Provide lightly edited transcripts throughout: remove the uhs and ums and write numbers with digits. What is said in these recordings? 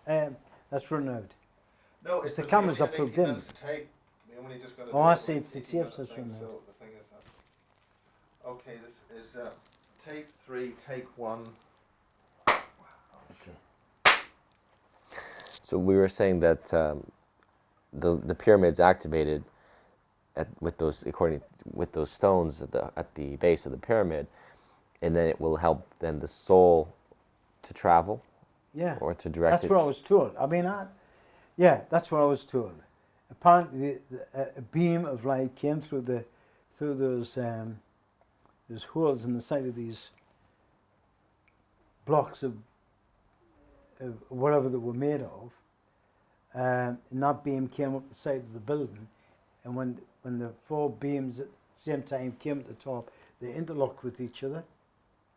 That's run out. No, it's the cameras are plugged in. Tape. We only just got Oh, I see. It's the tapes that's run out. So the thing is that. Okay, this is tape 3, take 1. Okay. So we were saying that the pyramid's activated with those stones at the base of the pyramid, and then it will help then the soul to travel. Yeah. Or to direct. That's what I was told. I mean, that's what I was told. Apparently, a beam of light came through those holes in the side of these blocks of whatever they were made of, and that beam came up the side of the building, and when the 4 beams at the same time came at the top, they interlocked with each other,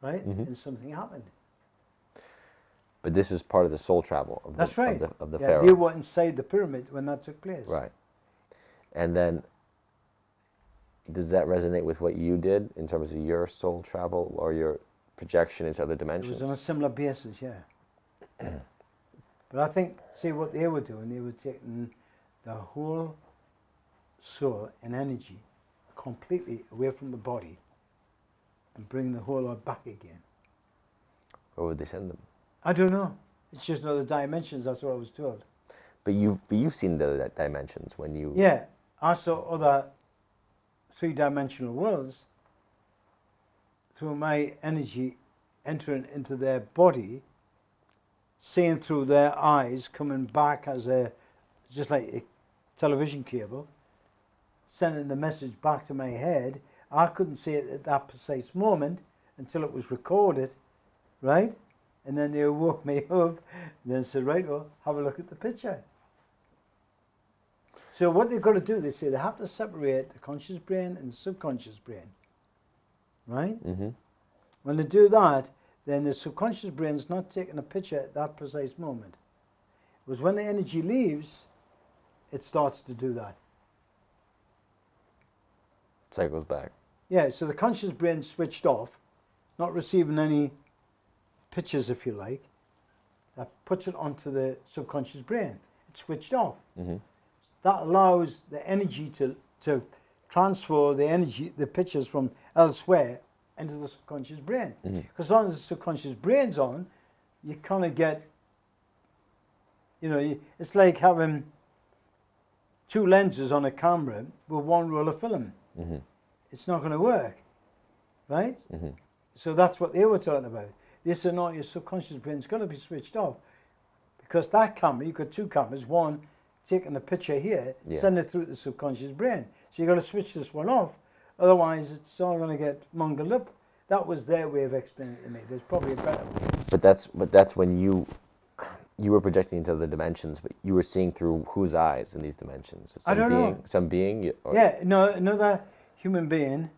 right? Mm-hmm. And something happened. But this is part of the soul travel of That's right. of the pharaoh. They were inside the pyramid when that took place. Right. And then, does that resonate with what you did in terms of your soul travel or your projection into other dimensions? It was on a similar basis, yeah. But I think, see what they were doing, they were taking the whole soul and energy completely away from the body and bringing the whole lot back again. Where would they send them? I don't know. It's just other dimensions, that's what I was told. But you've seen the other dimensions when you... Yeah, I saw other 3-dimensional worlds through my energy entering into their body, seeing through their eyes, coming back as just like a television cable, sending the message back to my head. I couldn't see it at that precise moment until it was recorded, right? And then they woke me up and then said, right, well, have a look at the picture. So what they've got to do, they say they have to separate the conscious brain and the subconscious brain, right? Mm-hmm. When they do that, then the subconscious brain is not taking a picture at that precise moment. Because when the energy leaves, it starts to do that. Cycles back. Yeah, so the conscious brain switched off, not receiving any pictures, if you like. That puts it onto the subconscious brain. It's switched off. Mm-hmm. That allows the energy to transfer the pictures from elsewhere into the subconscious brain. Because as long as the subconscious brain's on, you kind of get, it's like having 2 lenses on a camera with 1 roll of film. Mm-hmm. It's not going to work, right? Mm-hmm. So that's what they were talking about. They said, no, your subconscious brain's going to be switched off. Because that camera, you've got 2 cameras, one taking the picture here, sending it through the subconscious brain. So you've got to switch this one off. Otherwise, it's all going to get mungled up. That was their way of explaining it to me. There's probably a better way. But that's when you were projecting into the dimensions, but you were seeing through whose eyes in these dimensions? I don't know. Some being? Another human being,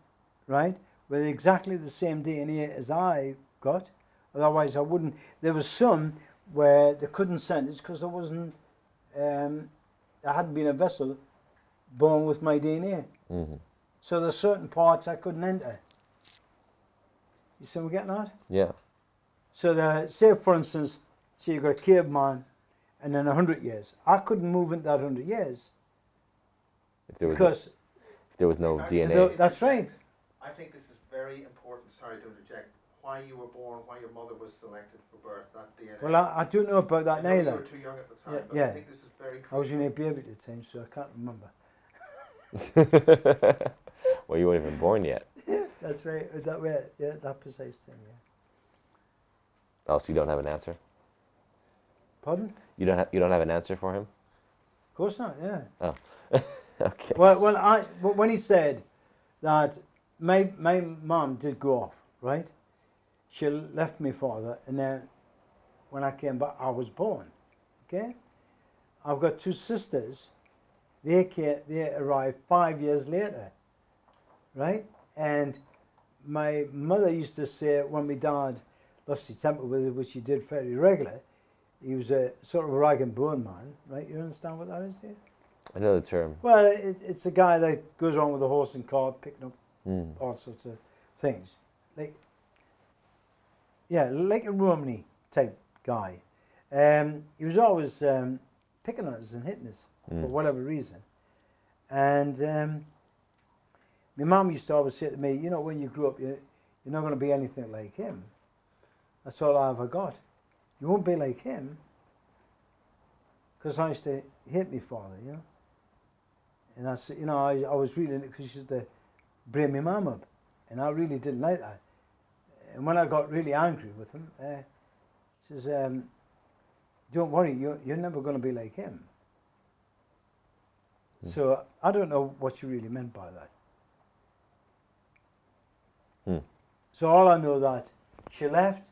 right, with exactly the same DNA as I got. Otherwise, I wouldn't. There was some where they couldn't send it because there wasn't. There hadn't been a vessel born with my DNA. Mm-hmm. So there's certain parts I couldn't enter. You see what we're getting at? Yeah. So say for instance, you've got a caveman and then 100 years. I couldn't move into that 100 years. If there was no DNA. That's right. I think this is very important, sorry to interject, why you were born, why your mother was selected for birth, that DNA. Well, I don't know about that neither. You were too young at the time, but I think this is very crucial. I was only a baby at the time, so I can't remember. Well, you weren't even born yet. That's right. That way, that precise thing. Yeah. Oh, so you don't have an answer? Pardon? You don't have an answer for him? Of course not. Yeah. Oh, okay. Well, when he said that my mom did go off, right? She left me father, and then when I came back, I was born. Okay. I've got 2 sisters. They arrived 5 years later, right? And my mother used to say when my dad lost his temper with her, which he did fairly regular, he was a sort of a rag and bone man, right? You understand what that is, do you? I know the term. Well, it's a guy that goes around with a horse and cart picking up all sorts of things. Like a Romney type guy. he was always picking on us and hitting us for whatever reason. And my mum used to always say to me, you know, when you grow up, you're not going to be anything like him. That's all I ever got. You won't be like him. Because I used to hate my father, you know. And I said, you know, I was really, because she used to bring my mum up. And I really didn't like that. And when I got really angry with him, she says, don't worry, you're never going to be like him. So I don't know what she really meant by that. So all I know that she left,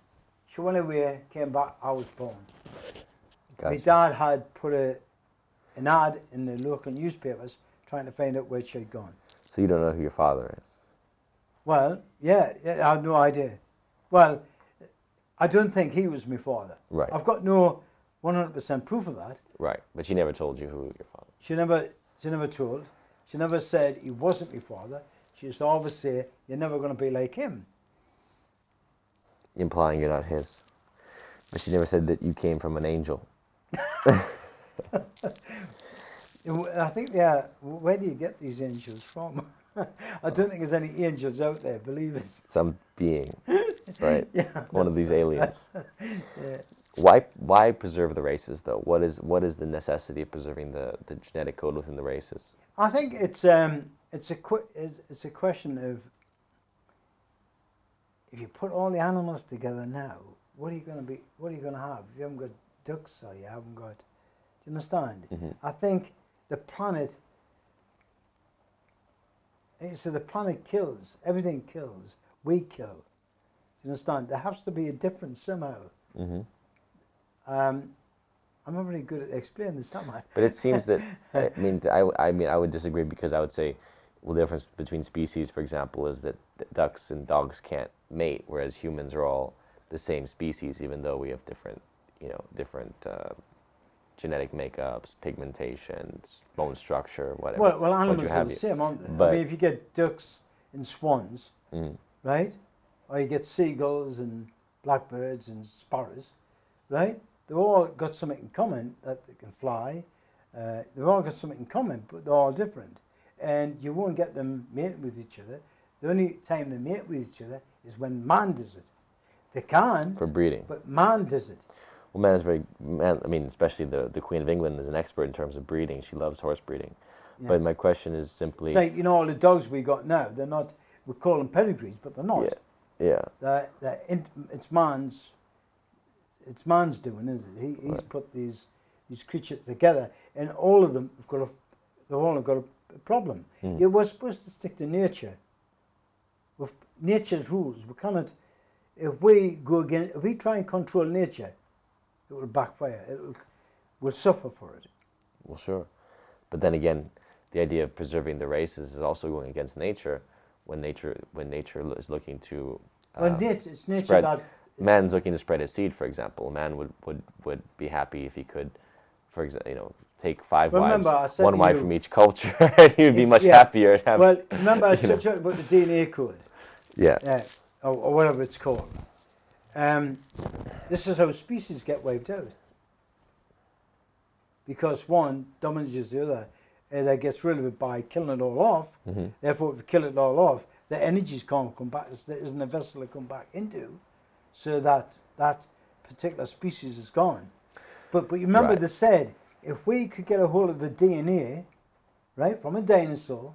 she went away, came back, I was born. Gotcha. My dad had put an ad in the local newspapers trying to find out where she'd gone. So you don't know who your father is? Well, yeah, I had no idea. Well, I don't think he was my father. Right. I've got no 100% proof of that. Right, but she never told you who your father was. She never told. She never said he wasn't my father. She used to always say, you're never going to be like him. Implying you're not his. But she never said that you came from an angel. I think where do you get these angels from? I don't think there's any angels out there, believe us. Some being, right? Yeah, one of these aliens. Yeah. Why preserve the races, though? What is the necessity of preserving the genetic code within the races? I think it's a question of, if you put all the animals together now, what are you going to have? If you haven't got ducks or you haven't got, do you understand? I think the planet. So the planet kills, everything kills, we kill. Do you understand? There has to be a difference somehow. I'm not very good at explaining this, am I? But it seems that, I would disagree, because I would say, well, the difference between species, for example, is that ducks and dogs can't mate, whereas humans are all the same species, even though we have different genetic makeups, pigmentation, bone structure, whatever. Well, animals are the same, aren't they? But, I mean, if you get ducks and swans, right? Or you get seagulls and blackbirds and sparrows, right? They've all got something in common, that they can fly. They've all got something in common, but they're all different. And you won't get them mating with each other. The only time they mate with each other is when man does it. They can. For breeding. But man does it. Well, especially the Queen of England is an expert in terms of breeding. She loves horse breeding. Yeah. But my question is simply... It's like, all the dogs we got now, they're not, we call them pedigrees, but they're not. Yeah. It's man's doing, isn't it? He's put these creatures together, and all of them they've all got a problem. Yeah, we're supposed to stick to nature. With nature's rules, we cannot... If we try and control nature, it will backfire. We'll suffer for it. Well, sure. But then again, the idea of preserving the races is also going against nature, when nature is looking to it's nature that... Man's looking to spread his seed, for example. A man would be happy if he could, for example, take 5 wives, one wife from each culture, and he would be much happier. And have, well, remember I talked about the DNA code. Yeah. Or whatever it's called. This is how species get wiped out. Because one damages the other, that gets rid of it by killing it all off. Therefore, if you kill it all off, the energies can't come back. There isn't a vessel to come back into, so that particular species is gone. But you remember they said, if we could get a hold of the DNA, right, from a dinosaur,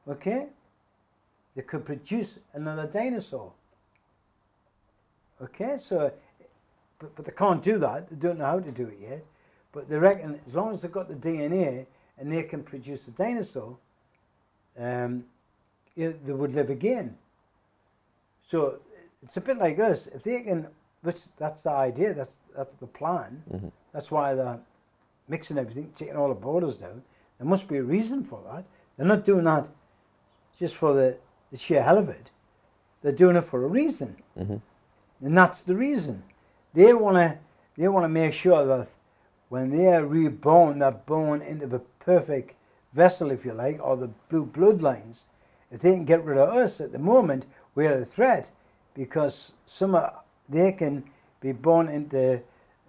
okay, they could produce another dinosaur. Okay, so, but they can't do that. They don't know how to do it yet. But they reckon as long as they've got the DNA and they can produce a dinosaur, they would live again. So it's a bit like us. If they can, that's the idea. That's the plan. That's why they're mixing everything, taking all the borders down. There must be a reason for that. They're not doing that just for the sheer hell of it. They're doing it for a reason, and that's the reason. They want to make sure that when they are reborn, they're born into the perfect vessel, if you like, or the blue bloodlines. If they can get rid of us at the moment, we're a threat, because they can be born into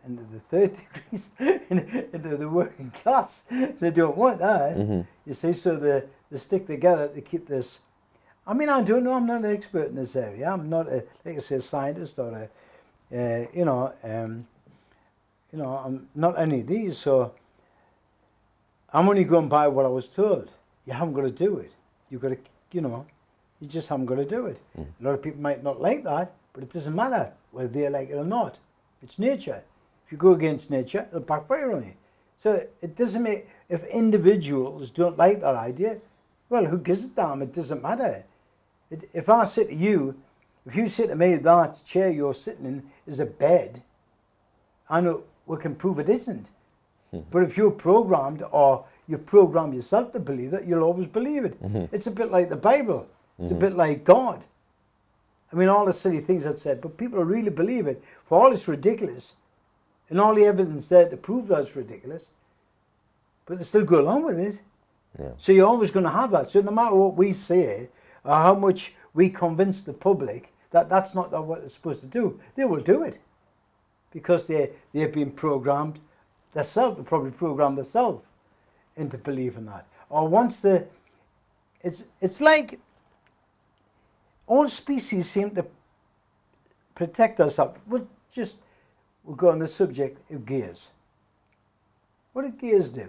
into the third degrees, into the working class. They don't want that. You see, so they stick together to keep this. I mean, I don't know. I'm not an expert in this area. I'm not, like I say, a scientist or I'm not any of these. So I'm only going by what I was told. You haven't got to do it. You've got to, you just haven't got to do it. A lot of people might not like that, but it doesn't matter whether they like it or not. It's nature. If you go against nature, it'll backfire on you. So it doesn't make, if individuals don't like that idea, well, who gives a damn? It doesn't matter. If I say to you, if you say to me that chair you're sitting in is a bed, I know we can prove it isn't. But if you're programmed or you've programmed yourself to believe it, you'll always believe it. It's a bit like the Bible. It's a bit like God. I mean, all the silly things I've said, but people really believe it. For all it's ridiculous, and all the evidence there to prove that it's ridiculous, but they still go along with it. Yeah. So you're always going to have that. So no matter what we say, or how much we convince the public that that's not what they're supposed to do, they will do it. Because they've been programmed themselves, they probably programmed themselves into believing that. Or once it's like all species seem to protect us up. We'll go on the subject of gears. What do gears do?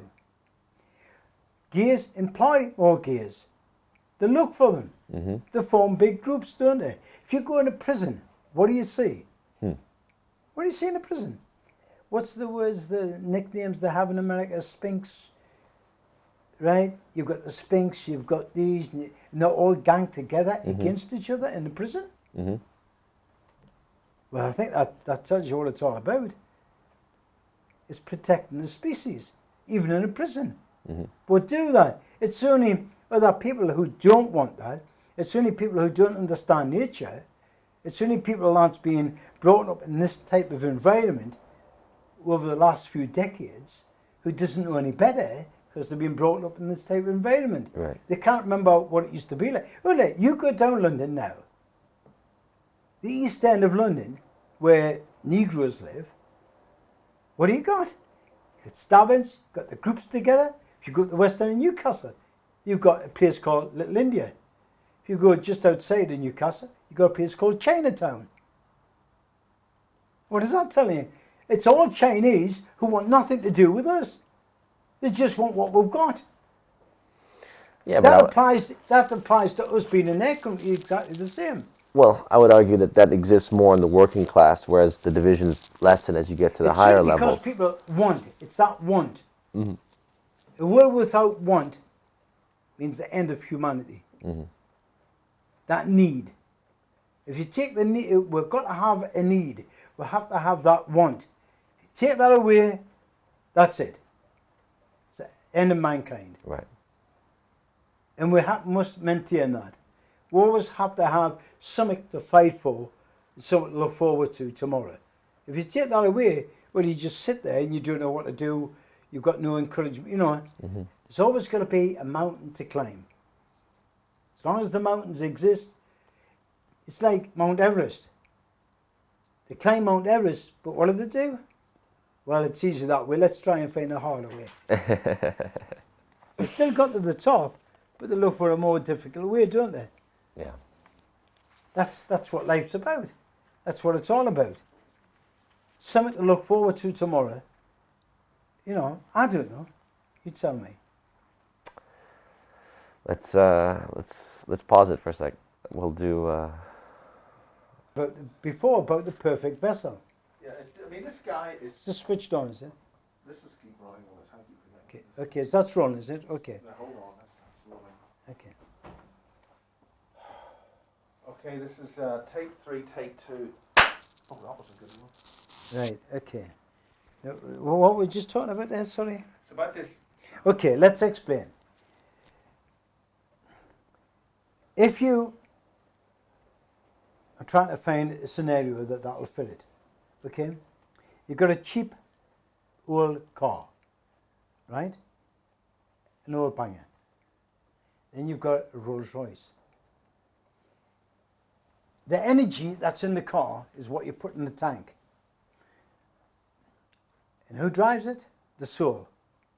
Gears employ more gears. They look for them. They form big groups, don't they? If you go into prison, what do you see? What do you see in a prison? What's the words, the nicknames they have in America? Sphinx, right? You've got the Sphinx, you've got these, and they're all ganged together against each other in the prison. Well, I think that tells you what it's all about. It's protecting the species, even in a prison. But do that. It's only other people who don't want that. It's only people who don't understand nature. It's only people that's been brought up in this type of environment over the last few decades who doesn't know any better because they've been brought up in this type of environment. Right. They can't remember what it used to be like. Well, look, you go down London now, the East End of London, where Negroes live, what do you got? You've got stabbings, you've got the groups together. If you go to the West End of Newcastle, you've got a place called Little India. If you go just outside of Newcastle, you've got a place called Chinatown. What does that tell you? It's all Chinese who want nothing to do with us. They just want what we've got. Yeah, That but applies to us being in their country exactly the same. well, I would argue that exists more in the working class, whereas the divisions lessen as you get to the higher It's levels. because people want it. It's that want. A world without want means the end of humanity. That need. If you take the need, we've got to have a need. We have to have that want. If you take that away, that's it. It's the end of mankind. Right. And we must maintain that. We always have to have something to fight for, something to look forward to tomorrow. If you take that away, well, you just sit there and you don't know what to do. You've got no encouragement. There's always going to be a mountain to climb. As long as the mountains exist, it's like Mount Everest. They climb Mount Everest, but what do they do? Well, it's easy that way. Let's try and find a harder way. They still got to the top, but they look for a more difficult way, don't they? Yeah. That's what life's about. That's what it's all about. Something to look forward to tomorrow. I don't know. You tell me. Let's pause it for a sec. We'll do. But before about the perfect vessel. Yeah, I mean, this guy is. It's just switched on, is it? This is keep running all the time. Okay, so that's running, is it? Okay. Now, hold on, that's rolling. Okay. Okay, this is tape 3, take 2. Oh, that was a good one. Right, okay. What were we just talking about there, sorry? It's about this. Okay, let's explain. If you are trying to find a scenario that'll fit it, okay? You've got a cheap old car, right? An old banger. Then you've got a Rolls Royce. The energy that's in the car is what you put in the tank. And who drives it? The soul.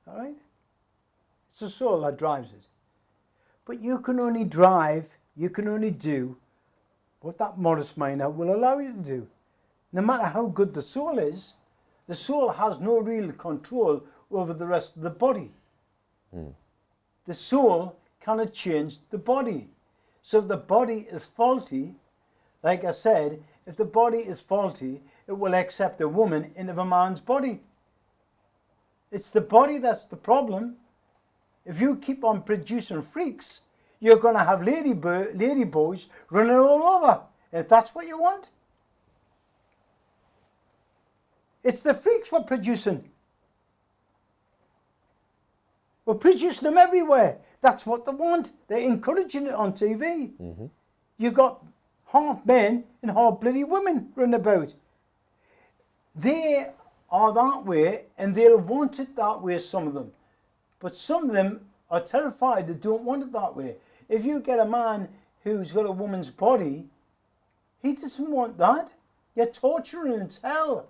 All right? It's the soul that drives it. But you can only drive, you can only do what that modest mind will allow you to do. No matter how good the soul is, the soul has no real control over the rest of the body. The soul cannot change the body. So if the body is faulty, like I said, if the body is faulty, it will accept a woman into a man's body. It's the body that's the problem. If you keep on producing freaks, you're going to have lady boys running all over. If that's what you want. It's the freaks we're producing. We're producing them everywhere. That's what they want. They're encouraging it on TV. You've got half men and half bloody women running about. They are that way, and they'll want it that way, some of them. But some of them are terrified, they don't want it that way. If you get a man who's got a woman's body, he doesn't want that. You're torturing him, it's hell.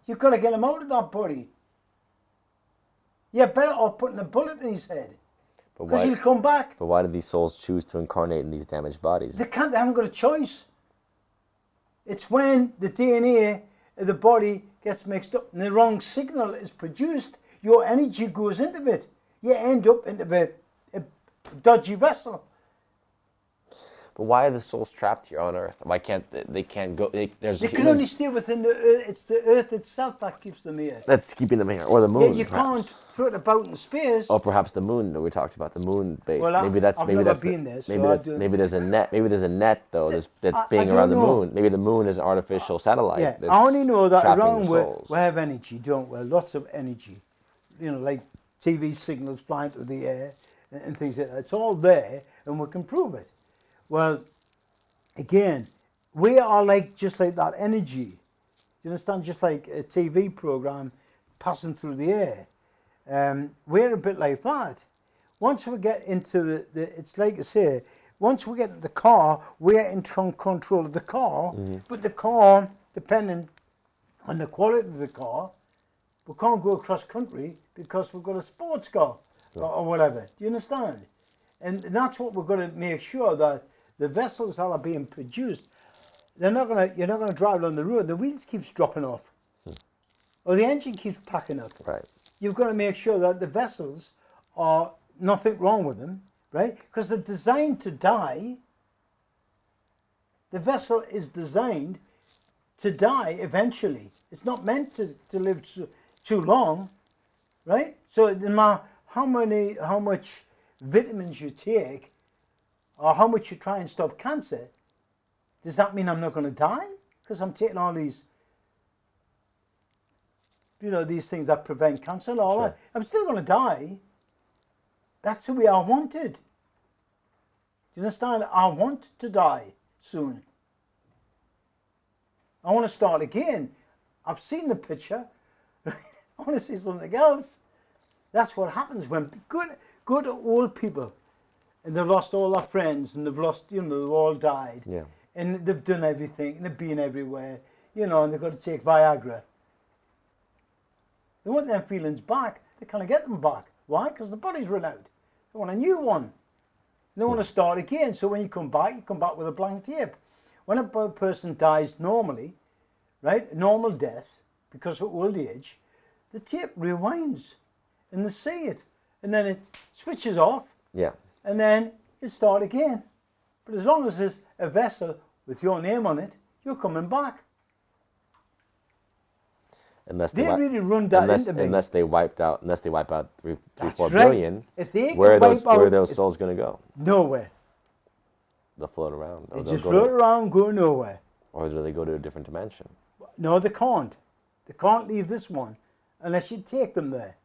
You've got to get him out of that body. You're better off putting a bullet in his head. Because he'll come back. But why do these souls choose to incarnate in these damaged bodies? They haven't got a choice. It's when the DNA of the body gets mixed up and the wrong signal is produced, your energy goes into it. You end up into a dodgy vessel. But why are the souls trapped here on Earth? Why can't they can't go? They can only stay within the Earth. It's the Earth itself that keeps them here. That's keeping them here, or the moon. Yeah, you perhaps. can't float about in space. Or perhaps the moon that we talked about, the moon base. Well, maybe I've never been there, maybe there's a net. Maybe there's a net though that's being around the moon. Maybe the moon is an artificial satellite. Yeah, that's I only know that around souls. we have energy, don't we? Lots of energy. You know, like TV signals flying through the air and things like that. It's all there, and we can prove it. Well, again, we are just like that energy. You understand? Just like a TV program passing through the air. We're a bit like that. Once we get into it's like I say, once we get in the car, we're in control of the car. But the car, depending on the quality of the car, we can't go across country because we've got a sports car or whatever. Do you understand? And that's what we're going to make sure that the vessels that are being produced, you're not going to drive along the road. The wheels keeps dropping off, or the engine keeps packing up. Right. You've got to make sure that the vessels are nothing wrong with them, right? Because they're designed to die. The vessel is designed to die eventually. It's not meant to live too long, right? So no matter how much vitamins you take, or how much you try and stop cancer, does that mean I'm not going to die? Because I'm taking all these, these things that prevent cancer and all that. I'm still going to die. That's the way I want it. Do you understand? I want to die soon. I want to start again. I've seen the picture. I want to see something else. That's what happens when good old people, and they've lost all their friends, and they've lost, they've all died. Yeah. And they've done everything, and they've been everywhere, and they've got to take Viagra. They want their feelings back. They can't get them back. Why? Because the body's run out. They want a new one. They want to start again. So when you come back with a blank tape. When a person dies normally, right, normal death, because of old age, the tape rewinds, and they see it, and then it switches off. Yeah. And then you start again. But as long as there's a vessel with your name on it, you're coming back. Unless they really run that into me. Unless they wipe out 3, 4 right. billion. If they where are those souls going to go? Nowhere. They'll float around. They just float around, go nowhere. Or do they go to a different dimension? No, they can't. They can't leave this one unless you take them there.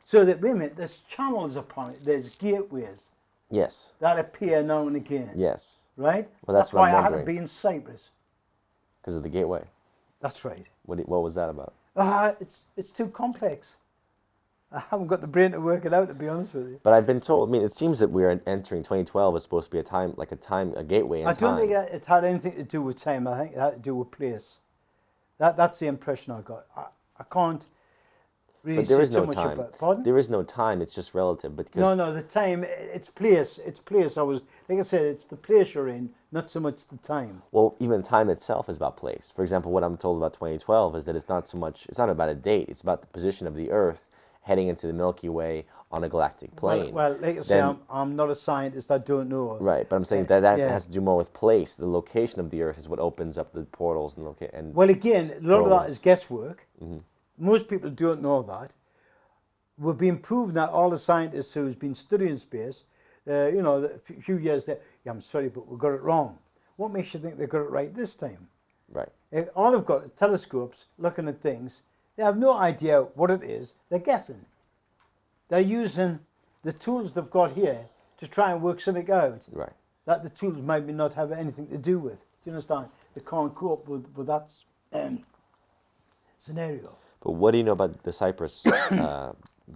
So that, wait a minute, there's channels upon it, there's gateways. Yes. That appear now and again. Yes. Right? Well, that's why I had to be in Cyprus. Because of the gateway. That's right. What was that about? It's too complex. I haven't got the brain to work it out, to be honest with you. But I've been told, it seems that we're entering 2012 is supposed to be a gateway in time. I don't think it had anything to do with time. I think it had to do with place. That's the impression I got. I can't really But there say is too no much time. about. Pardon? There is no time. It's just relative. Because No, the time, it's place. It's place. Like I said, it's the place you're in, not so much the time. well, even time itself is about place. For example, what I'm told about 2012 is that it's not so much. It's not about a date. It's about the position of the Earth heading into the Milky Way on a galactic plane. Well, like I say, Then- I'm not a scientist. I don't know. Right, but I'm saying that yeah. has to do more with place. The location of the Earth is what opens up the portals and and Well, again, a lot of that doorways. is guesswork. Mm-hmm. Most people don't know that. We've been proven that all the scientists who's been studying space, a few years there, yeah, I'm sorry, but we got it wrong. What makes you think they got it right this time? right. All they've got is telescopes looking at things. They have no idea what it is. They're guessing. They're using the tools they've got here to try and work something out Right. that the tools maybe not have anything to do with. Do you understand? They can't cope with that scenario. But what do you know about the Cyprus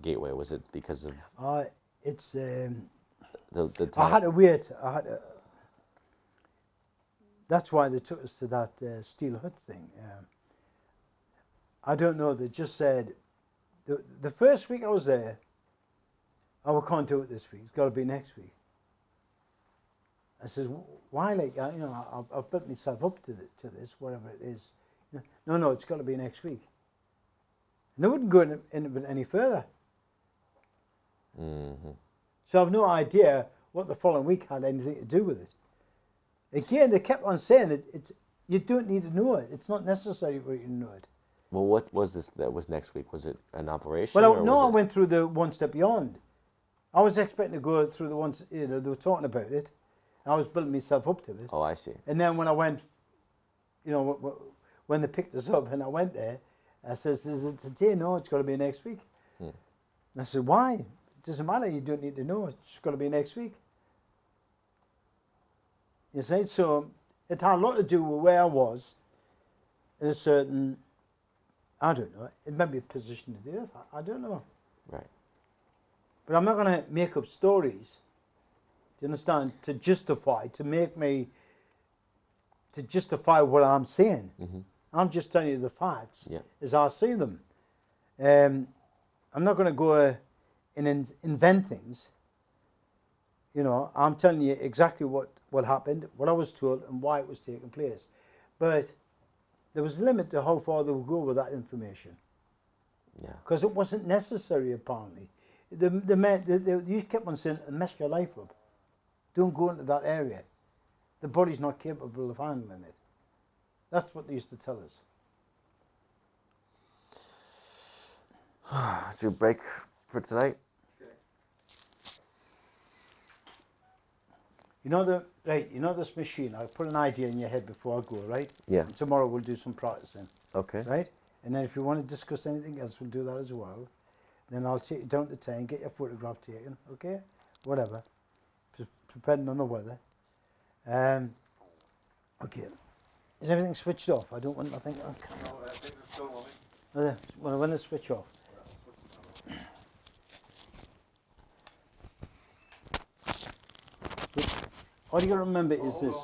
gateway? Was it because of It's. the I time? had to wait. That's why they took us to that steel hut thing. I don't know. They just said the first week I was there. Oh, we can't do it this week. It's got to be next week. I says, why? Like I've built myself up to this, whatever it is. No, it's got to be next week. And they wouldn't go in any further. Mm-hmm. So I've no idea what the following week had anything to do with it. Again, they kept on saying you don't need to know it. It's not necessary for you to know it. Well, what was this that was next week? Was it an operation? Well, or no, was I it... went through the one step beyond. I was expecting to go through the ones, they were talking about it. I was building myself up to it. Oh, I see. And then when I went, when they picked us up and I went there, I says, is it today? No, it's got to be next week. And I said, why? It doesn't matter, you don't need to know, it's got to be next week. You see, so it had a lot to do with where I was in a certain, I don't know, it may be a position to do it, I don't know. Right. But I'm not going to make up stories, do you understand, to justify what I'm saying. Mm-hmm. I'm just telling you the facts Yeah. as I see them. I'm not going to go and invent things. I'm telling you exactly what happened, what I was told, and why it was taking place. But there was a limit to how far they would go with that information. Yeah. Because it wasn't necessary, apparently. You kept on saying, mess your life up. Don't go into that area. The body's not capable of handling it. That's what they used to tell us. Should we break for tonight? You know this machine, I put an idea in your head before I go, right? Yeah. And tomorrow we'll do some practicing, Okay. right? And then if you want to discuss anything else, we'll do that as well. Then I'll take you down to town, get your photograph taken, okay? Whatever, depending on the weather. Okay. Is everything switched off? I don't want nothing. No, I think it's still running. When it's switch off. All you got to remember is this.